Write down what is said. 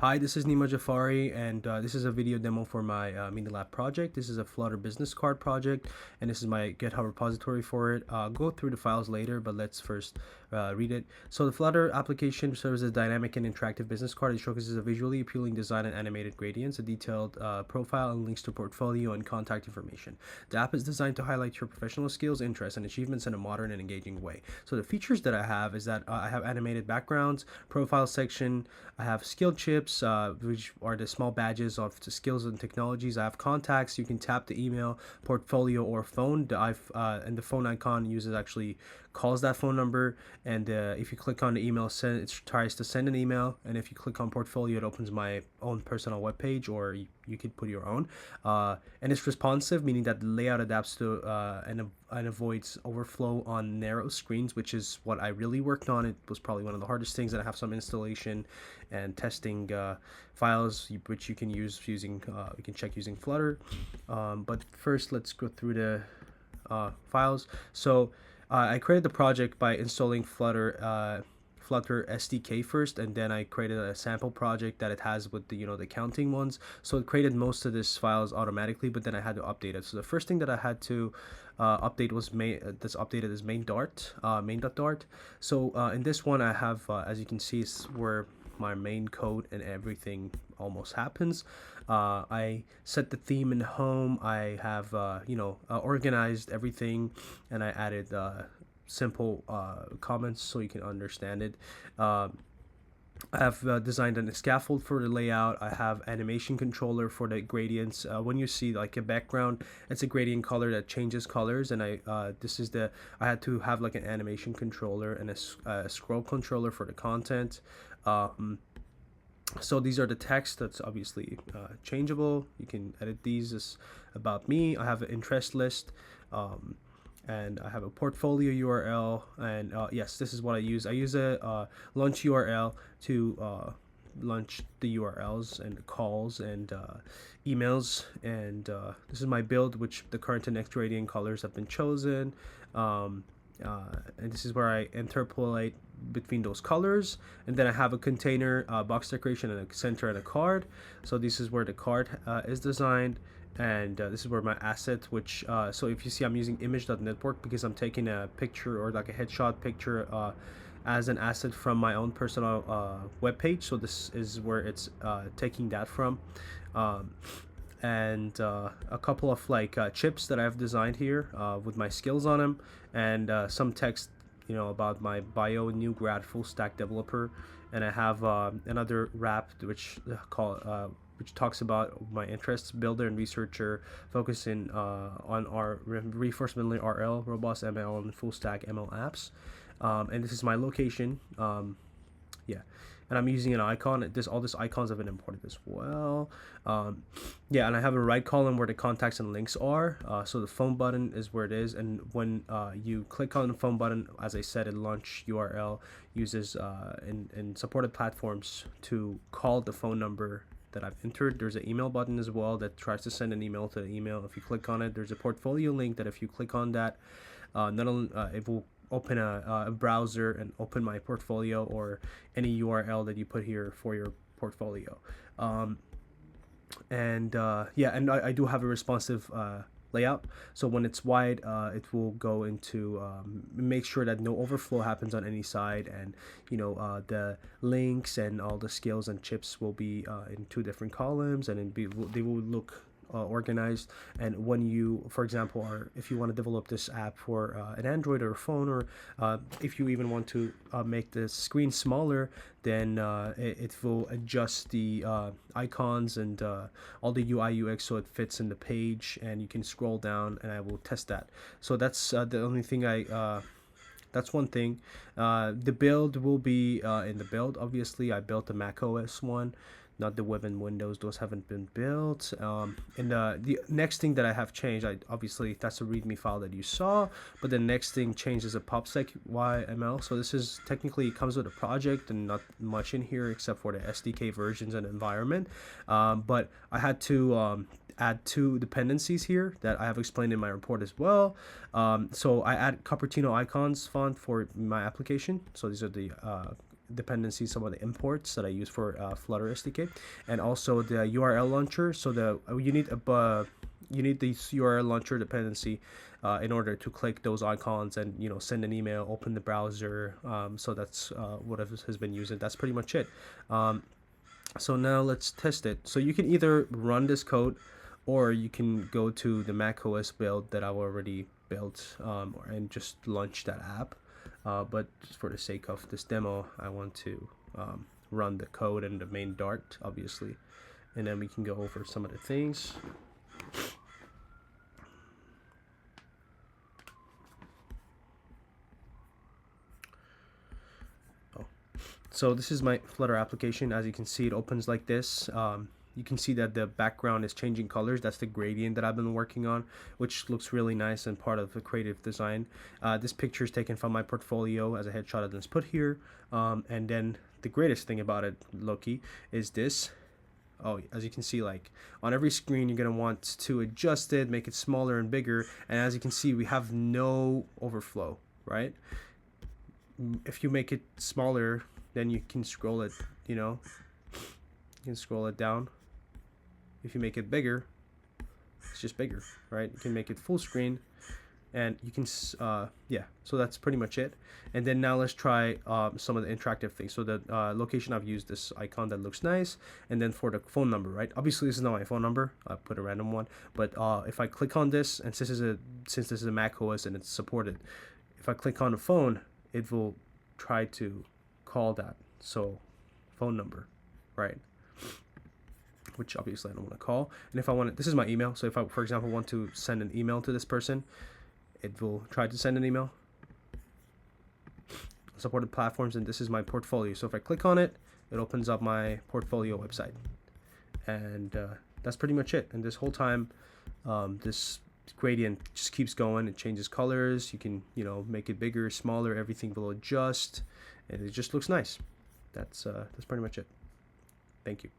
Hi, this is Nima Jafari, and this is a video demo for my MiniLab project. This is a Flutter business card project, and this is my GitHub repository for it. I'll go through the files later, but let's first read it. So the Flutter application serves as a dynamic and interactive business card. It showcases a visually appealing design and animated gradients, a detailed profile, and links to portfolio and contact information. The app is designed to highlight your professional skills, interests, and achievements in a modern and engaging way. So the features that I have is that I have animated backgrounds, profile section, I have skill chips, which are the small badges of the skills and technologies. I have contacts. You can tap the email, portfolio, or phone. And the phone icon uses actually calls that phone number. And if you click on the email, it tries to send an email. And if you click on portfolio, it opens my own personal webpage, or you could put your own. And it's responsive, meaning that the layout adapts to and avoids overflow on narrow screens, which is what I really worked on. It was probably one of the hardest things, and I have some installation and testing files which you can use using you can check using Flutter. But first, let's go through the files. So I created the project by installing Flutter SDK first, and then I created a sample project that it has with the counting ones. So it created most of these files automatically, but then I had to update it. So the first thing that I had to update was that's updated is main.dart. So in this one, I have as you can see, is where my main code and everything almost happens. I set the theme in home. I have organized everything, and I added simple comments so you can understand it. I have designed a scaffold for the layout. I have animation controller for the gradients. When you see like a background, it's a gradient color that changes colors, and I had to have like an animation controller and a scroll controller for the content. So these are the text that's obviously changeable. You can edit these as about me. I have an interest list. And I have a portfolio URL, and yes, this is what I use. I use a launch URL to launch the URLs and calls and emails, and this is my build, which the current and next gradient colors have been chosen, and this is where I interpolate between those colors, and then I have a container, box decoration, and a center and a card. So this is where the card is designed, and this is where my asset, which so if you see, I'm using image.network because I'm taking a picture or like a headshot picture as an asset from my own personal web page. So this is where it's taking that from, and a couple of like chips that I've designed here with my skills on them, and some text about my bio, new grad full stack developer. And I have another wrap which talks about my interests, builder and researcher, focusing on our reinforcement learning, RL, robust ML, and full stack ML apps. And this is my location. Yeah, and I'm using an icon. All these icons have been imported as well. Yeah, and I have a right column where the contacts and links are. So the phone button is where it is, and when you click on the phone button, as I said, a launch URL uses in supported platforms to call the phone number that I've entered. There's an email button as well that tries to send an email to the email. If you click on it, there's a portfolio link that if you click on that, not only it will open a browser and open my portfolio or any URL that you put here for your portfolio. And I do have a responsive layout. So when it's wide, it will go into make sure that no overflow happens on any side, and the links and all the skills and chips will be in two different columns, and they will look organized. And when you, for example, if you want to develop this app for an Android or a phone, or if you even want to make the screen smaller, then it will adjust the icons and all the UI UX so it fits in the page, and you can scroll down, and I will test that. So that's the only thing that's one thing. The build will be in the build. Obviously, I built the Mac OS one, not the web and Windows. Those haven't been built. And the next thing that I have changed, obviously that's a README file that you saw, but the next thing changed is a PubSec YML. So this is technically, it comes with a project and not much in here except for the SDK versions and environment. But I had to add two dependencies here that I have explained in my report as well. So I add Cupertino icons font for my application. So these are the dependencies, some of the imports that I use for Flutter SDK, and also the URL launcher. So you need the URL launcher dependency in order to click those icons and send an email, open the browser. So that's what has been using. That's pretty much it. So now let's test it. So you can either run this code, or you can go to the macOS build that I've already built and just launch that app. But just for the sake of this demo, I want to run the code and the main Dart, obviously, and then we can go over some of the things. So this is my Flutter application. As you can see, it opens like this. You can see that the background is changing colors. That's the gradient that I've been working on, which looks really nice and part of the creative design. This picture is taken from my portfolio as a headshot that's put here. And then the greatest thing about it, Loki, is this. Oh, as you can see, like on every screen, you're gonna want to adjust it, make it smaller and bigger. And as you can see, we have no overflow, right? If you make it smaller, then you can scroll it, you can scroll it down. If you make it bigger, it's just bigger, right? You can make it full screen, and you can yeah, so that's pretty much it. And then now let's try some of the interactive things. So the location, I've used this icon that looks nice, and then for the phone number, right? Obviously this is not my phone number, I put a random one, but if I click on this, and since this is a Mac OS and it's supported, if I click on the phone, it will try to call that phone number, right? Which obviously I don't want to call. And if I want it, this is my email. So if I, for example, want to send an email to this person, it will try to send an email. Supported platforms, and this is my portfolio. So if I click on it, it opens up my portfolio website, and that's pretty much it. And this whole time, this gradient just keeps going. It changes colors. You can make it bigger, smaller. Everything will adjust, and it just looks nice. That's pretty much it. Thank you.